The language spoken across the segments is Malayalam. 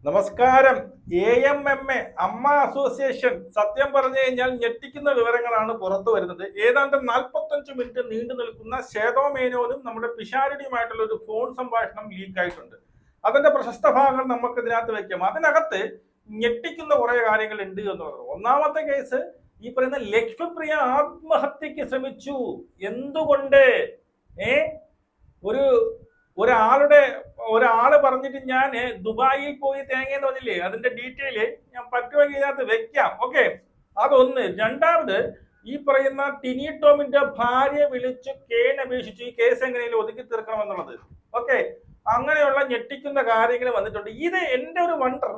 നമസ്കാരം. AMMA അമ്മ അസോസിയേഷൻ സത്യം പറഞ്ഞു കഴിഞ്ഞാൽ ഞെട്ടിക്കുന്ന വിവരങ്ങളാണ് പുറത്തു വരുന്നത്. ഏതാണ്ട് 45 മിനിറ്റ് നീണ്ടു നിൽക്കുന്ന ശ്വേതോ മേനോനും നമ്മുടെ പിഷാരടിയുമായിട്ടുള്ള ഒരു ഫോൺ സംഭാഷണം ലീക്ക് ആയിട്ടുണ്ട്. അതിന്റെ പ്രശസ്ത ഭാഗങ്ങൾ നമുക്ക് ഇതിനകത്ത് വെക്കാം. അതിനകത്ത് ഞെട്ടിക്കുന്ന കുറെ കാര്യങ്ങൾ ഉണ്ട് എന്ന് പറഞ്ഞു. ഒന്നാമത്തെ കേസ്, ഈ പറയുന്ന ലക്ഷ്മിപ്രിയ ആത്മഹത്യക്ക് ശ്രമിച്ചു. എന്തുകൊണ്ട്? ഒരു ഒരാള് പറഞ്ഞിട്ട് ഞാൻ ദുബായിൽ പോയി തേങ്ങയെന്ന് പറഞ്ഞില്ലേ, അതിന്റെ ഡീറ്റെയില് ഞാൻ പറ്റുമെങ്കിൽ ഇതിനകത്ത് വെക്കാം. ഓക്കെ, അതൊന്ന്. രണ്ടാമത്, ഈ പറയുന്ന ടിനി ടോമിന്റെ ഭാര്യ വിളിച്ച് അപേക്ഷിച്ചു ഈ കേസ് എങ്ങനെയും ഒതുക്കി തീർക്കണം എന്നുള്ളത്. ഓക്കെ, അങ്ങനെയുള്ള ഞെട്ടിക്കുന്ന കാര്യങ്ങൾ വന്നിട്ടുണ്ട്. ഇത് എന്റെ ഒരു വണ്ടർ,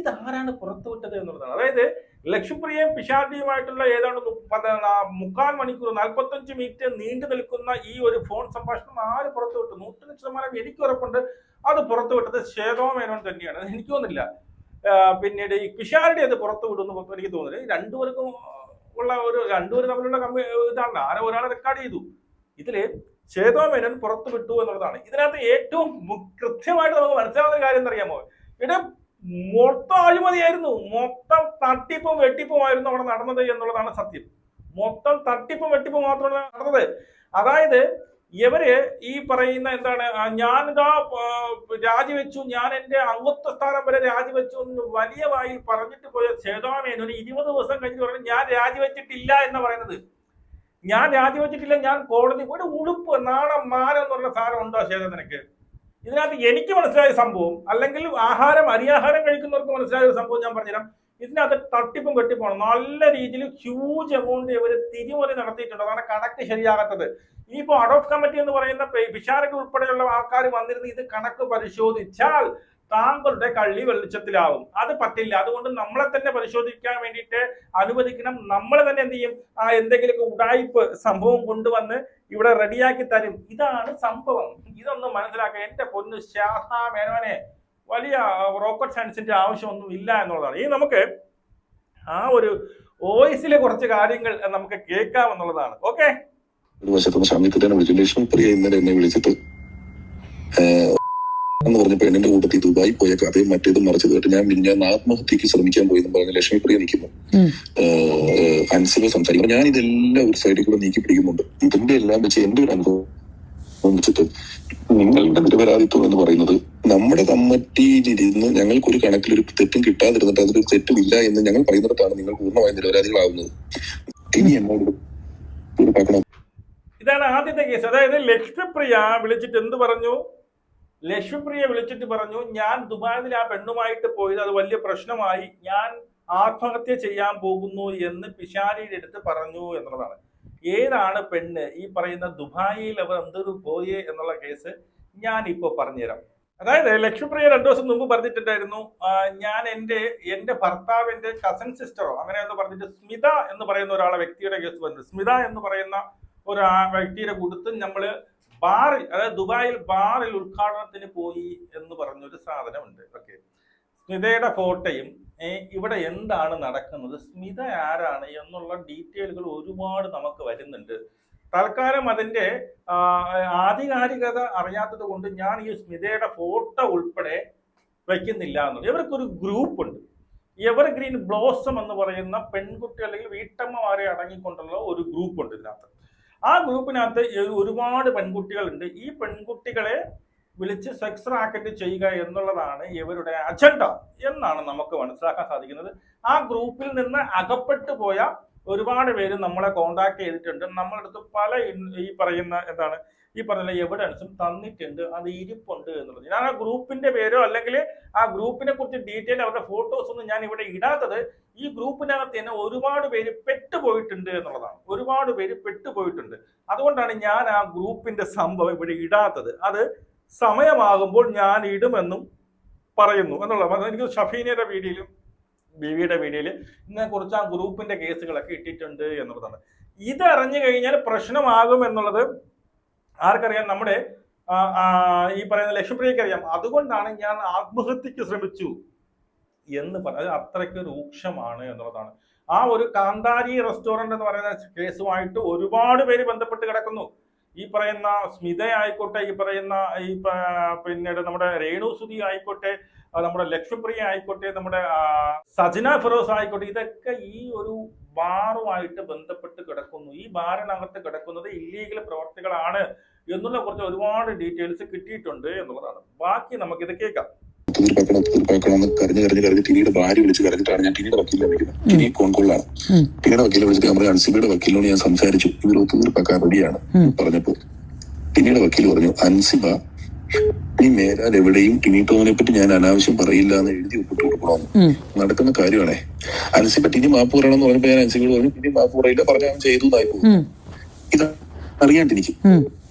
ഇതാരാണ് പുറത്തുവിട്ടത് എന്നുള്ളതാണ്. അതായത് ലക്ഷ്മിപ്രിയയും പിഷാരടിയുമായിട്ടുള്ള ഏതാണ്ട് 3/4 മണിക്കൂർ 45 മിനിറ്റ് നീണ്ടു നിൽക്കുന്ന ഈ ഒരു ഫോൺ സംഭാഷണം ആര് പുറത്തുവിട്ടു? 100% എനിക്ക് ഉറപ്പുണ്ട് അത് പുറത്തുവിട്ടത് ശ്വേതോ മേനോൻ തന്നെയാണ്. എനിക്ക് തോന്നുന്നില്ല പിന്നീട് ഈ പിഷാരടി അത് പുറത്തു വിടുന്നു എനിക്ക് തോന്നുന്നില്ല. രണ്ടുപേരും തമ്മിലുള്ള ഇതാണ്. ആരോ ഒരാളെ റെക്കോർഡ് ചെയ്തു. ഇതില് ശ്വേതോ മേനോൻ പുറത്തു വിട്ടു എന്നുള്ളതാണ് ഇതിനകത്ത് ഏറ്റവും കൃത്യമായിട്ട് നമുക്ക് മനസ്സിലാവുന്ന കാര്യം എന്നറിയാമോ? ഇവിടെ മൊത്തം അഴിമതിയായിരുന്നു, മൊത്തം തട്ടിപ്പും വെട്ടിപ്പുമായിരുന്നു അവിടെ നടന്നത് എന്നുള്ളതാണ് സത്യം. മൊത്തം തട്ടിപ്പും വെട്ടിപ്പും മാത്രമാണ് നടന്നത്. അതായത് ഇവര് ഈ പറയുന്ന എന്താണ്, ഞാനിതാ രാജിവെച്ചു, ഞാൻ എന്റെ അംഗത്വ സ്ഥാനം വരെ രാജിവെച്ചു എന്ന് വലിയ വായിൽ പറഞ്ഞിട്ട് പോയ ശ്വേതോ മേനോന് 20 ദിവസം കഴിഞ്ഞ് പറഞ്ഞു ഞാൻ രാജിവെച്ചിട്ടില്ല എന്ന് പറയുന്നത്. ഞാൻ രാജിവെച്ചിട്ടില്ല, ഞാൻ കോടതി ഒരു ഉളുപ്പ് നാണം മാനം എന്നുള്ള സാധനം ഉണ്ടോ ശ്വേത നിനക്ക്? ഇതിനകത്ത് എനിക്ക് മനസ്സിലായ സംഭവം, അല്ലെങ്കിൽ അരിയാഹാരം കഴിക്കുന്നവർക്ക് മനസ്സിലായ ഒരു സംഭവം ഞാൻ പറഞ്ഞുതരാം. ഇതിനകത്ത് തട്ടിപ്പും വെട്ടിപ്പാണ്. നല്ല രീതിയിൽ ഹ്യൂജ് എമൗണ്ട് ഇവർ തിരിമറി നടത്തിയിട്ടുണ്ട്. അതാണ് കണക്ക് ശരിയാകാത്തത്. ഇനിയിപ്പോ അഡോപ്റ്റ് കമ്മിറ്റി എന്ന് പറയുന്ന പിഷാരടി ഉൾപ്പെടെയുള്ള ആൾക്കാർ വന്നിരുന്ന് ഇത് കണക്ക് പരിശോധിച്ചാൽ താങ്കളുടെ കള്ളി വെളിച്ചത്തിലാവും. അത് പറ്റില്ല. അതുകൊണ്ട് നമ്മളെ തന്നെ പരിശോധിക്കാൻ വേണ്ടിയിട്ട് അനുവദിക്കണം. നമ്മൾ തന്നെ എന്ത് ചെയ്യും, എന്തെങ്കിലുമൊക്കെ ഉടായിപ്പ് സംഭവം കൊണ്ടുവന്ന് ഇവിടെ റെഡിയാക്കി തരും. ഇതാണ് സംഭവം. ഇതൊന്നും മനസ്സിലാക്കുക. എന്റെ പൊന്നു ശ്വേതാ മേനോനെ വലിയ റോക്കറ്റ് സയൻസിന്റെ ആവശ്യമൊന്നും ഇല്ല എന്നുള്ളതാണ്. ഈ നമുക്ക് ആ ഒരു വോയിസിലെ കുറച്ച് കാര്യങ്ങൾ നമുക്ക് കേൾക്കാം എന്നുള്ളതാണ്. ഓക്കെ, ലക്ഷ്മിപ്രിയ ഇന്നലെ എന്നെ വിളിച്ചിട്ട് എന്ന് പറഞ്ഞ പെണ്ണിന്റെ കൂട്ടത്തിൽ ദുബായി പോയ കഥയും മറ്റേതും മറിച്ചത് കേട്ട് ഞാൻ ആത്മഹത്യക്ക് ശ്രമിക്കാൻ പോയി എന്ന് പറഞ്ഞ ലക്ഷ്മിപ്രിയ നിൽക്കുന്നു. അൻസിബ സംസാരിക്കും. ഞാൻ ഇതെല്ലാം ഒരു സൈഡിൽ കൂടെ നീക്കി പിടിക്കുന്നുണ്ട്. ഇതിന്റെ എല്ലാം വെച്ച് എന്റെ ഒരു അനുഭവം വെച്ചിട്ട് നിങ്ങളുടെ നിരപരാധിത്വം എന്ന് പറയുന്നത് നമ്മുടെ കമ്മിറ്റിയിലിരുന്ന് ഞങ്ങൾക്കൊരു കണക്കിലൊരു തെറ്റും കിട്ടാതിരുന്നിട്ട് അതൊരു തെറ്റുമില്ല എന്ന് ഞങ്ങൾ പറയുന്നിടത്താണ് നിങ്ങൾ പൂർണ്ണമായ നിരപരാധികളാവുന്നത്. ഇനി എന്നോട് ഉറപ്പാക്കണം. ഇതാണ് ആദ്യത്തെ കേസ്. അതായത് ലക്ഷ്മിപ്രിയ വിളിച്ചിട്ട് എന്ത് പറഞ്ഞു? ലക്ഷ്മിപ്രിയ വിളിച്ചിട്ട് പറഞ്ഞു ഞാൻ ദുബായിൽ ആ പെണ്ണുമായിട്ട് പോയത് അത് വലിയ പ്രശ്നമായി, ഞാൻ ആത്മഹത്യ ചെയ്യാൻ പോകുന്നു എന്ന് പിഷാരടിയുടെ അടുത്ത് പറഞ്ഞു എന്നുള്ളതാണ്. ഏതാണ് പെണ്ണ്? ഈ പറയുന്ന ദുബായിൽ അവർ എന്തൊരു പോയേ എന്നുള്ള കേസ് ഞാൻ ഇപ്പൊ പറഞ്ഞുതരാം. അതായത് ലക്ഷ്മിപ്രിയ 2 ദിവസം മുമ്പ് പറഞ്ഞിട്ടുണ്ടായിരുന്നു, ഞാൻ എന്റെ ഭർത്താവിന്റെ കസിൻ സിസ്റ്ററോ അങ്ങനെ എന്ന് പറഞ്ഞിട്ട് സ്മിത എന്ന് പറയുന്ന ഒരാളെ വ്യക്തിയുടെ കേസ് പറഞ്ഞു. സ്മിത എന്ന് പറയുന്ന ഒരു വ്യക്തിയുടെ കൂട്ടത്തിൽ നമ്മള് ബാറിൽ, അതായത് ദുബായിൽ ബാറിൽ ഉദ്ഘാടനത്തിന് പോയി എന്ന് പറഞ്ഞൊരു സാധനമുണ്ട്. ഓക്കെ, സ്മിതയുടെ ഫോട്ടോയും ഇവിടെ എന്താണ് നടക്കുന്നത്, സ്മിത ആരാണ് എന്നുള്ള ഡീറ്റെയിലുകൾ ഒരുപാട് നമുക്ക് വരുന്നുണ്ട്. തൽക്കാലം അതിന്റെ ആധികാരികത അറിയാത്തത് കൊണ്ട് ഞാൻ ഈ സ്മിതയുടെ ഫോട്ടോ ഉൾപ്പെടെ വയ്ക്കുന്നില്ല എന്നുള്ളത്. ഇവർക്കൊരു ഗ്രൂപ്പ് ഉണ്ട്, എവർഗ്രീൻ ബ്ലോസം എന്ന് പറയുന്ന പെൺകുട്ടി അല്ലെങ്കിൽ വീട്ടമ്മമാരെ അടങ്ങിക്കൊണ്ടുള്ള ഒരു ഗ്രൂപ്പ് ഉണ്ട് ഇതിനകത്ത്. ആ ഗ്രൂപ്പിനകത്ത് ഒരുപാട് പെൺകുട്ടികളുണ്ട്. ഈ പെൺകുട്ടികളെ വിളിച്ച് സെക്സ് റാക്കറ്റ് ചെയ്യുക എന്നുള്ളതാണ് ഇവരുടെ അജണ്ട എന്നാണ് നമുക്ക് മനസ്സിലാക്കാൻ സാധിക്കുന്നത്. ആ ഗ്രൂപ്പിൽ നിന്ന് അകപ്പെട്ടു പോയ ഒരുപാട് പേര് നമ്മളെ കോണ്ടാക്ട് ചെയ്തിട്ടുണ്ട്. നമ്മളടുത്ത് പല ഈ പറയുന്ന എന്താണ് ഈ പറഞ്ഞ എവിഡൻസും തന്നിട്ടുണ്ട്, അത് ഇരിപ്പുണ്ട് എന്നുള്ളത്. ഞാൻ ആ ഗ്രൂപ്പിന്റെ പേരോ അല്ലെങ്കിൽ ആ ഗ്രൂപ്പിനെ കുറിച്ച് ഡീറ്റെയിൽ അവരുടെ ഫോട്ടോസ് ഒന്നും ഞാൻ ഇവിടെ ഇടാത്തത് ഈ ഗ്രൂപ്പിനകത്ത് തന്നെ ഒരുപാട് പേര് പെട്ടുപോയിട്ടുണ്ട് എന്നുള്ളതാണ്. ഒരുപാട് പേര് പെട്ടുപോയിട്ടുണ്ട്. അതുകൊണ്ടാണ് ഞാൻ ആ ഗ്രൂപ്പിന്റെ സംഭവം ഇവിടെ ഇടാത്തത്. അത് സമയമാകുമ്പോൾ ഞാൻ ഇടുമെന്നും പറയുന്നു എന്നുള്ളത്. എനിക്ക് ഷഫീനയുടെ വീഡിയോയിലും ബിവിയുടെ വീഡിയോയില് ഇതിനെ കുറിച്ച് ആ ഗ്രൂപ്പിന്റെ കേസുകളൊക്കെ ഇട്ടിട്ടുണ്ട് എന്നുള്ളതാണ്. ഇത് അറിഞ്ഞു കഴിഞ്ഞാൽ പ്രശ്നമാകും എന്നുള്ളത് ആർക്കറിയാം? നമ്മുടെ ഈ പറയുന്ന ലക്ഷ്മിപ്രിയക്ക് അറിയാം. അതുകൊണ്ടാണ് ഞാൻ ആത്മഹത്യക്ക് ശ്രമിച്ചു എന്ന് പറഞ്ഞത്. അത്രയ്ക്ക് രൂക്ഷമാണ് എന്നുള്ളതാണ്. ആ ഒരു കാന്താരി റെസ്റ്റോറന്റ് എന്ന് പറയുന്ന കേസുമായിട്ട് ഒരുപാട് പേര് ബന്ധപ്പെട്ട് കിടക്കുന്നു. ഈ പറയുന്ന സ്മിത ആയിക്കോട്ടെ, ഈ പറയുന്ന പിന്നീട് നമ്മുടെ രേണുസുതി ആയിക്കോട്ടെ, നമ്മുടെ ലക്ഷ്മിപ്രിയ ആയിക്കോട്ടെ, നമ്മുടെ സജന ഫിറോസ് ആയിക്കോട്ടെ, ഇതൊക്കെ ഈ ഒരു ബാറുമായിട്ട് ബന്ധപ്പെട്ട് കിടക്കുന്നു. ഈ ബാറിനകത്ത് കിടക്കുന്നത് ഇല്ലീഗൽ പ്രവർത്തികളാണ് എന്നുള്ള കുറച്ച് ഒരുപാട് ഡീറ്റെയിൽസ് കിട്ടിയിട്ടുണ്ട് എന്നുള്ളതാണ്. ബാക്കി നമുക്കിത് കേൾക്കാം. തീർപ്പാക്കണമെന്ന് കരഞ്ഞ് ടിനിയുടെ ഭാര്യ വിളിച്ച് കരഞ്ഞിട്ടാണ് ഞാൻ ടിനിയുടെ വക്കീലിനെ വിളിക്കുന്നത്. ടിനി കോൺകോളിലാണ്. ടിനിയുടെ വക്കീലിനെ വിളിച്ചിട്ട് നമ്മുടെ അൻസിബയുടെ വക്കീലിനോട് ഞാൻ സംസാരിച്ചു, ഇവർ ഒത്തുതീർപ്പാക്കാൻ റെഡിയാണ് പറഞ്ഞപ്പോ ടിനിയുടെ വക്കീൽ പറഞ്ഞു, അൻസിബ ഈ മേലാൽ എവിടെയും ടിനി ടോമിനെ പറ്റി ഞാൻ അനാവശ്യം പറയില്ല എന്ന് എഴുതി ഒപ്പിട്ട് കൊടുക്കണമെന്ന്. നടക്കുന്ന കാര്യമാണേ. അൻസിബ ടിനി മാപ്പ് പറയണമെന്ന് പറഞ്ഞപ്പോ ഞാൻ അൻസിബയോട് പറഞ്ഞു, ടിനി മാപ്പ് പറയില്ല, പറഞ്ഞാൽ ചെയ്തു എന്നായി പോകും. ഇത് അറിയാണ്ടിരിക്കും.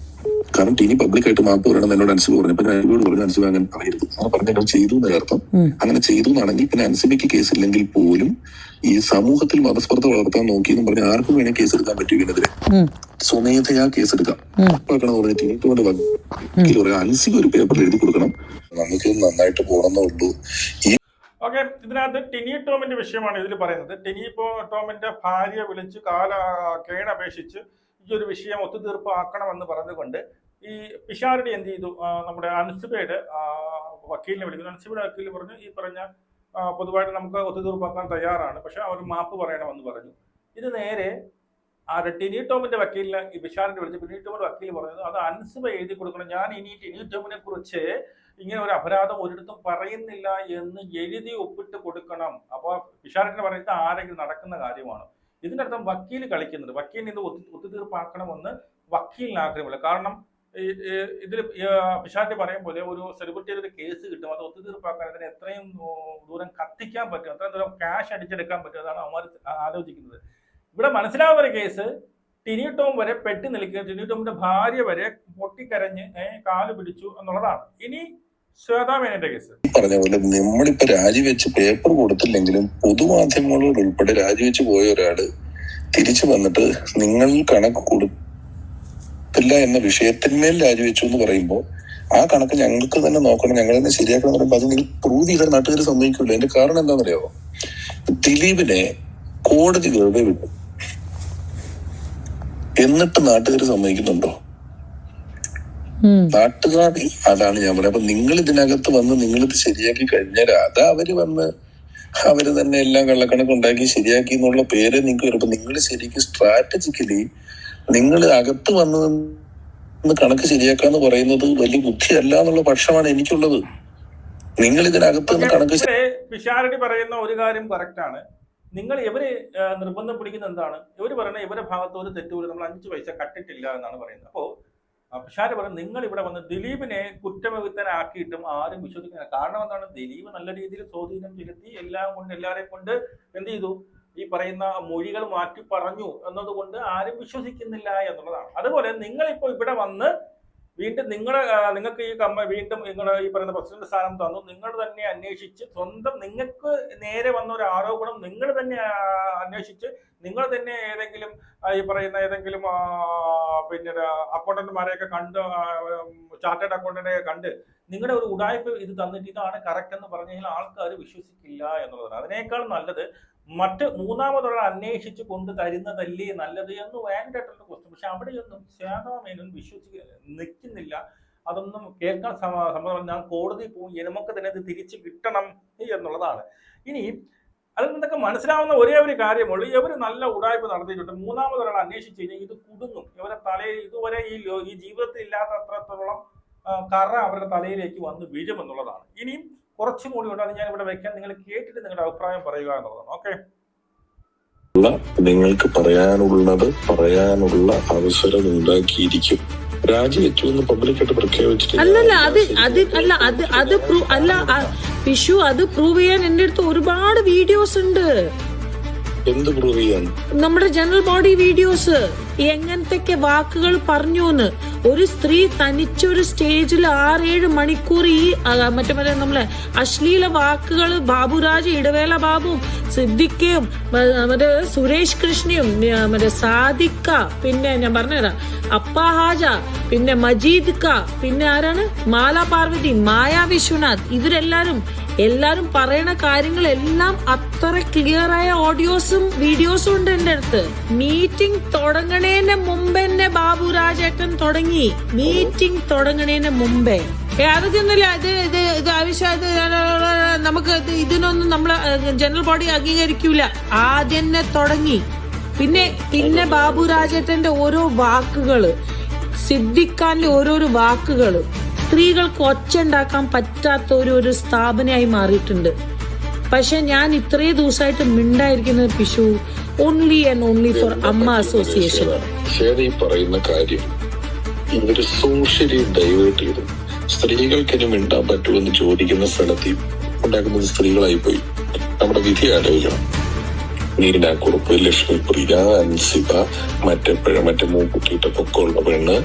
കാരണം ടിനി പബ്ലിക്കായിട്ട് മാപ്പ് പറയണം എന്നോട് അൻസിബ പറഞ്ഞപ്പോ ഞാൻ അൻസിബയോട് പറഞ്ഞു, അൻസിബ അങ്ങനെ പറയരുത്, അങ്ങനെ പറഞ്ഞാൽ ചെയ്തു എന്ന് അർത്ഥം. അങ്ങനെ ചെയ്തു എന്നാണെങ്കിൽ പിന്നെ അൻസിബയ്ക്ക് കേസില്ലെങ്കിൽ പോലും ഈ സമൂഹത്തിൽ മതസ്പർദ്ധ വളർത്താൻ നോക്കിയെന്നും പറഞ്ഞ് ആർക്കും വേണേ കേസെടുക്കാൻ പറ്റും. ഇതിനെതിരെ സ്വമേധയാ കേസെടുക്കാം. പറഞ്ഞ ടിനിട്ടോന്റെ വക്കീൽ പറയാം, അൻസിബ ഒരു പേപ്പറിൽ എഴുതി കൊടുക്കണം, നമുക്ക് നന്നായിട്ട് പോകണമെന്നേ ഉള്ളൂ. ഓക്കെ, ഇതിനകത്ത് ടിനി ടോമിന്റെ വിഷയമാണ് ഇതിൽ പറയുന്നത്. ടിനി ടോമിന്റെ ഭാര്യ വിളിച്ച് കേണപേക്ഷിച്ച് ഈ ഒരു വിഷയം ഒത്തുതീർപ്പാക്കണമെന്ന് പറഞ്ഞുകൊണ്ട് ഈ പിഷാരടി എന്ത് ചെയ്തു, നമ്മുടെ അൻസിബയുടെ വക്കീലിനെ വിളിക്കുന്നു. അൻസിബയുടെ വക്കീൽ പറഞ്ഞു, ഈ പറഞ്ഞ പൊതുവായിട്ട് നമുക്ക് ഒത്തുതീർപ്പാക്കാൻ തയ്യാറാണ്, പക്ഷെ അവർ മാപ്പ് പറയണമെന്ന് പറഞ്ഞു. ഇത് നേരെ ടിനി ടോമിന്റെ വക്കീലിനെ ഈ പിഷാരടി വിളിച്ച് ടിനി ടോമിന്റെ വക്കീൽ പറഞ്ഞത് അത് അൻസിബ എഴുതി കൊടുക്കണം, ഞാൻ ഇനി ടിനി ടോമിനെ കുറിച്ച് ഇങ്ങനെ ഒരു അപരാധം ഒരിടത്തും പറയുന്നില്ല എന്ന് എഴുതി ഒപ്പിട്ട് കൊടുക്കണം. അപ്പോൾ പിഷാരടിനെ പറയുന്നത് ആരെങ്കിലും നടക്കുന്ന കാര്യമാണ്. ഇതിന്റെ അർത്ഥം വക്കീൽ കളിക്കുന്നുണ്ട്. വക്കീലിന് ഇത് ഒത്തുതീർപ്പാക്കണമെന്ന് വക്കീലിന് ആഗ്രഹമില്ല. കാരണം ഇതിൽ പിഷാരടി പറയും പോലെ ഒരു സെലിബ്രിറ്റിയുടെ ഒരു കേസ് കിട്ടും, അത് ഒത്തുതീർപ്പാക്കാൻ അതിന് എത്രയും ദൂരം കത്തിക്കാൻ പറ്റും, എത്രയും ദൂരം ക്യാഷ് അടിച്ചെടുക്കാൻ പറ്റും, അതാണ് അവന്മാർ ആലോചിക്കുന്നത്. ഇവിടെ മനസ്സിലാവുന്ന ഒരു കേസ് ടിനി ടോം വരെ പെട്ടി നിൽക്കുക, ടിനി ടോമിന്റെ ഭാര്യ വരെ പൊട്ടിക്കരഞ്ഞ് കാല് പിടിച്ചു എന്നുള്ളതാണ്. ഇനി ശ്വേതാമേനന്റെ കേസ് പറഞ്ഞ പോലെ നമ്മളിപ്പോ രാജിവെച്ച് പേപ്പർ കൊടുത്തില്ലെങ്കിലും പൊതുമാധ്യമങ്ങളോട് ഉൾപ്പെടെ രാജിവെച്ച് പോയ ഒരാള് തിരിച്ചു വന്നിട്ട് നിങ്ങൾ കണക്ക് കൊടുത്തില്ല എന്ന വിഷയത്തിന്മേൽ രാജിവെച്ചു എന്ന് പറയുമ്പോ ആ കണക്ക് ഞങ്ങൾക്ക് തന്നെ നോക്കണം, ഞങ്ങൾ തന്നെ ശരിയാക്കണം എന്ന് പറയുമ്പോൾ അത് നിങ്ങൾ പ്രൂവ് ചെയ്താൽ നാട്ടുകാർ സമ്മതിക്കില്ല. അതിന്റെ കാരണം എന്താണെന്നറിയാമോ? ദിലീപിനെ കോടതി വെറുതെ വിട്ടു, എന്നിട്ട് നാട്ടുകാർ സമ്മതിക്കുന്നുണ്ടോ? നാട്ടുകാർ, അതാണ് ഞാൻ പറയാം. അപ്പൊ നിങ്ങൾ ഇതിനകത്ത് വന്ന് നിങ്ങളിത് ശരിയാക്കി കഴിഞ്ഞാൽ അത് അവര് വന്ന് അവര് തന്നെ എല്ലാം കള്ളക്കണക്ക് ഉണ്ടാക്കി ശരിയാക്കി എന്നുള്ള പേര് നിങ്ങൾക്ക് വരുമ്പോ നിങ്ങൾ ശരിക്കും സ്ട്രാറ്റജിക്കലി നിങ്ങൾ അകത്ത് വന്ന് കണക്ക് ശരിയാക്കാന്ന് പറയുന്നത് വലിയ ബുദ്ധിയല്ല എന്നുള്ള പക്ഷമാണ് എനിക്കുള്ളത്. നിങ്ങൾ ഇതിനകത്ത് നിന്ന് കണക്ക് പിഷാരടി പറയുന്ന ഒരു കാര്യം കറക്റ്റ് ആണ്. നിങ്ങൾ ഇവര് നിർബന്ധം പിടിക്കുന്ന എന്താണ്? ഇവര് പറയുന്നത് ഇവരുടെ ഭാഗത്ത് ഒരു തെറ്റുപോലും നമ്മൾ 5 പൈസ കട്ടിട്ടില്ല എന്നാണ് പറയുന്നത്. അപ്പോ പിഷാരടി പറയുന്നത് നിങ്ങൾ ഇവിടെ വന്ന് ദിലീപിനെ കുറ്റവിമുക്തനാക്കിയിട്ടും ആരും വിശ്വസിക്കുന്നില്ല. കാരണം എന്താണ്? ദിലീപ് നല്ല രീതിയിൽ സ്വാധീനം ചെലുത്തി എല്ലാവരെയും കൊണ്ട് എന്ത് ചെയ്തു, ഈ പറയുന്ന മൊഴികൾ മാറ്റി പറഞ്ഞു എന്നതുകൊണ്ട് ആരും വിശ്വസിക്കുന്നില്ല എന്നുള്ളതാണ്. അതുപോലെ നിങ്ങളിപ്പോ ഇവിടെ വന്ന് വീണ്ടും നിങ്ങൾക്ക് ഈ വീണ്ടും നിങ്ങളുടെ ഈ പറയുന്ന പ്രസിഡന്റ് സ്ഥാനം തന്നു, നിങ്ങൾ തന്നെ അന്വേഷിച്ച് സ്വന്തം നിങ്ങൾക്ക് നേരെ വന്ന ഒരു ആരോപണം നിങ്ങൾ തന്നെ അന്വേഷിച്ച് നിങ്ങൾ തന്നെ ഏതെങ്കിലും ഈ പറയുന്ന ഏതെങ്കിലും പിന്നീട് അക്കൗണ്ടന്റുമാരെയൊക്കെ കണ്ട് ചാർട്ടേഡ് അക്കൗണ്ടന്റിനെ കണ്ട് നിങ്ങളുടെ ഒരു ഉടായ്പ ഇത് തന്നിട്ട് ഇതാണ് കറക്റ്റ് എന്ന് പറഞ്ഞു കഴിഞ്ഞാൽ ആൾക്കാർ വിശ്വസിക്കില്ല എന്നുള്ളതാണ്. അതിനേക്കാൾ നല്ലത് മൂന്നാമതൊരാൾ അന്വേഷിച്ച് കൊണ്ട് തരുന്നതല്ലേ നല്ലത് എന്ന് വേണ്ടിയിട്ടുള്ള ക്വസ്റ്റ്യൻ. പക്ഷെ അവിടെയൊന്നും ശ്വേതാമേനോൻ നിൽക്കുന്നില്ല. അതൊന്നും കേൾക്കാൻ സമ്മതം. ഞാൻ കോടതിയിൽ പോകും, നമുക്ക് തന്നെ ഇത് തിരിച്ചു കിട്ടണം എന്നുള്ളതാണ്. ഇനി അതിൽ നിന്നൊക്കെ മനസ്സിലാവുന്ന ഒരേ ഒരു കാര്യമുള്ളൂ, ഇവർ നല്ല ഉടായ്പ നടത്തിയിട്ടുണ്ട്. മൂന്നാമതൊരാൾ അന്വേഷിച്ച് കഴിഞ്ഞാൽ ഇത് കുടുങ്ങും. ഇവരെ തലയിൽ ഇതുവരെ ഈ ജീവിതത്തിൽ ഇല്ലാത്ത അത്രത്തോളം കറ അവരുടെ തലയിലേക്ക് വന്ന് വീഴുമെന്നുള്ളതാണ്. ഇനിയും കുറച്ചും കൂടി ഉണ്ട്, അത് ഞാൻ ഇവിടെ വെക്കാൻ, നിങ്ങൾ കേട്ടിട്ട് നിങ്ങളുടെ അഭിപ്രായം പറയുക എന്നുള്ളതാണ്. ഓക്കെ, നിങ്ങൾക്ക് പറയാനുള്ളത് പറയാനുള്ള അവസരം ഉണ്ടാക്കിയിരിക്കും. രാജിവെച്ചു എന്ന് പബ്ലിക്കായിട്ട് പ്രഖ്യാപിച്ചിട്ടില്ല. വിഷു അത് പ്രൂവ് ചെയ്യാൻ എന്റെ അടുത്ത് ഒരുപാട് വീഡിയോസ് ഉണ്ട്. എന്ത് പ്രൂവ് ചെയ്യാൻ? നമ്മുടെ ജനറൽ ബോഡി വീഡിയോസ്, എങ്ങനത്തെ വാക്കുകൾ പറഞ്ഞുന്ന്. ഒരു സ്ത്രീ തനിച്ചൊരു സ്റ്റേജിൽ 6-7 മണിക്കൂർ ഈ മറ്റേ നമ്മളെ അശ്ലീല വാക്കുകൾ ബാബുരാജ്, ഇടവേള ബാബു, സിദ്ദിഖയും മറ്റേ സുരേഷ് കൃഷ്ണയും മറ്റേ സാദിക്ക, പിന്നെ ഞാൻ പറഞ്ഞുതരാം അപ്പ ഹാജ, പിന്നെ മജീദ് ക, പിന്നെ ആരാണ് മാല പാർവതി, മായ വിശ്വനാഥ്, ഇവരെല്ലാരും എല്ലാരും പറയണ കാര്യങ്ങളെല്ലാം അത്ര ക്ലിയർ ആയ ഓഡിയോസും വീഡിയോസും ഉണ്ട് എന്റെ അടുത്ത്. മീറ്റിംഗ് തുടങ്ങണേന് മുമ്പേ തന്നെ ബാബു രാജേട്ടൻ തുടങ്ങി. മീറ്റിംഗ് തുടങ്ങണേന് മുമ്പേ അതൊക്കെ ഒന്നുമില്ല. ഇത് ആവശ്യം നമുക്ക് ഇതിനൊന്നും നമ്മളെ ജനറൽ ബോഡി അംഗീകരിക്കൂല. ആദ്യം തന്നെ തുടങ്ങി. പിന്നെ ബാബു രാജേട്ടന്റെ ഓരോ വാക്കുകള്, സിദ്ദിഖാന്റെ ഓരോരോ വാക്കുകള് സ്ത്രീകൾക്ക് ഒച്ച ഉണ്ടാക്കാൻ പറ്റാത്ത ഒരു സ്ഥാപനമായി മാറിയിട്ടുണ്ട്. പക്ഷെ ഞാൻ ഇത്രയും ദിവസമായിട്ട് മിണ്ടായിരിക്കുന്നത് പിഷു ഓൺലി ആൻഡ് ഓൺലി ഫോർ അമ്മ അസോസിയേഷൻ. ഈ പറയുന്ന കാര്യം ഇവര് സോഷ്യലി ഡൈവേർട്ട് ചെയ്തു. സ്ത്രീകൾക്ക് ഇനി മിണ്ടാൻ പറ്റുമെന്ന് ചോദിക്കുന്ന സ്ഥലത്ത് ഉണ്ടാക്കുന്നത് സ്ത്രീകളായി പോയി. നമ്മുടെ വിധി ആലോചിക്കണം. നീന കുറുപ്പ്, ലക്ഷ്മിപ്രിയ, അൻസിബ, മറ്റേ മൂക്കുട്ടിയിട്ട് പൊക്കമുള്ള പെണ്ണ്,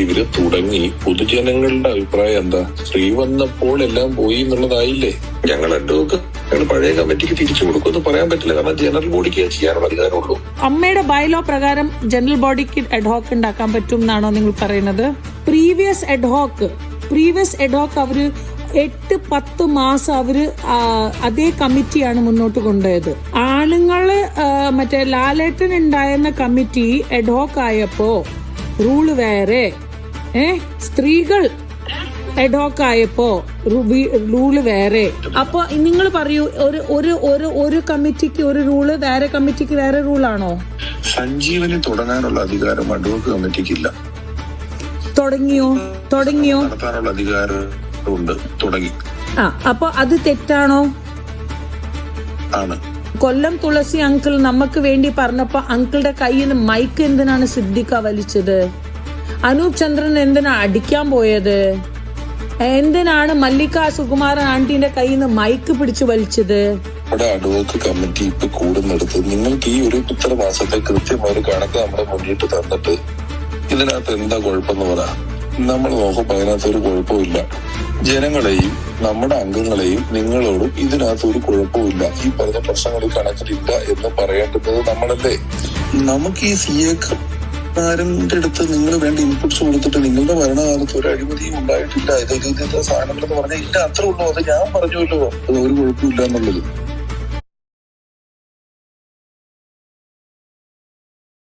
ഇവര് തുടങ്ങി. പൊതുജനങ്ങളുടെ അഭിപ്രായം എന്താ? സ്ത്രീ വന്നപ്പോൾ എല്ലാം പോയി എന്നുള്ളതായില്ലേ? ഞങ്ങൾ പഴയ കമ്മിറ്റിക്ക് തിരിച്ചു കൊടുക്കുമെന്ന് പറയാൻ പറ്റില്ല. കാരണം ജനറൽ ബോഡിക്ക് ചെയ്യാനുള്ള അധികാരമുള്ളൂ. അമ്മയുടെ ബൈലോ പ്രകാരം ജനറൽ ബോഡിക്ക് അഡ്ഹോക്ക് ഉണ്ടാക്കാൻ പറ്റും എന്നാണോ നിങ്ങൾ പറയുന്നത്? പ്രീവിയസ് അഡ്ഹോക്ക് അവര് 8-10 മാസം അവര് അതേ കമ്മിറ്റിയാണ് മുന്നോട്ട് കൊണ്ടുപോയത്. ആണുങ്ങള് മറ്റേ ലാലേട്ടൻ ഉണ്ടായിരുന്ന കമ്മിറ്റി അഡ്ഹോക്ക് ആയപ്പോ റൂള് വേറെ, സ്ത്രീകൾ അഡ്ഹോക്ക് ആയപ്പോ റൂള് വേറെ. അപ്പൊ നിങ്ങൾ പറയൂ, ഒരു കമ്മിറ്റിക്ക് ഒരു റൂള്, വേറെ കമ്മിറ്റിക്ക് വേറെ റൂളാണോ? സഞ്ജീവനി തുടങ്ങാനുള്ള അധികാരം അഡ്വോക്ക് കമ്മിറ്റിക്കില്ല. തുടങ്ങിയോ? നടത്താനുള്ള അധികാരം തുടങ്ങി. അപ്പൊ അത് തെറ്റാണോ? ആണ്. കൊല്ലം തുളസി അങ്കിൾ നമുക്ക് വേണ്ടി പറഞ്ഞപ്പോ അങ്കിളുടെ കയ്യിൽ നിന്ന് മൈക്ക് എന്തിനാണ് സിദ്ദിഖ വലിച്ചത്? അനൂപ് ചന്ദ്രൻ എന്തിനാ അടിക്കാൻ പോയത്? എന്തിനാണ് മല്ലിക സുകുമാരൻ ആന്റിന്റെ കയ്യിൽ നിന്ന് മൈക്ക് പിടിച്ചു വലിച്ചത്? അഡ്വോക്ക് കമ്മിറ്റി ഇപ്പൊ കൂടുന്നെടുത്ത് നിങ്ങൾക്ക് ഈ ഒരു ഇത്ര മാസത്തെ കൃത്യമായ ഒരു കണക്ക് നമ്മുടെ മുന്നിട്ട് തന്നിട്ട് ഇതിനകത്ത് എന്താ കുഴപ്പമെന്ന് പറയാ. നമ്മൾ നോക്കുമ്പോ അതിനകത്ത് ഒരു കുഴപ്പമില്ല. ജനങ്ങളെയും നമ്മുടെ അംഗങ്ങളെയും നിങ്ങളോടും ഇതിനകത്ത് ഒരു കുഴപ്പമില്ല. ഈ പറഞ്ഞ പ്രശ്നങ്ങൾ കണക്കിലില്ല എന്ന് പറയേണ്ടുന്നത് നമ്മളല്ലേ? നമുക്ക് ഈ CA-ക്കാരന്റെ അടുത്ത് നിങ്ങൾ വേണ്ട ഇൻപുട്സ് കൊടുത്തിട്ട് നിങ്ങളുടെ ഭരണകാലത്ത് ഒരു അഴിമതിയും ഉണ്ടായിട്ടില്ല, ഇത് സാധനങ്ങൾ എന്ന് പറഞ്ഞാൽ ഇല്ല, അത്രേ ഉള്ളൂ. അത് ഞാൻ പറഞ്ഞല്ലോ, അത് ഒരു കുഴപ്പമില്ല എന്നുള്ളത്.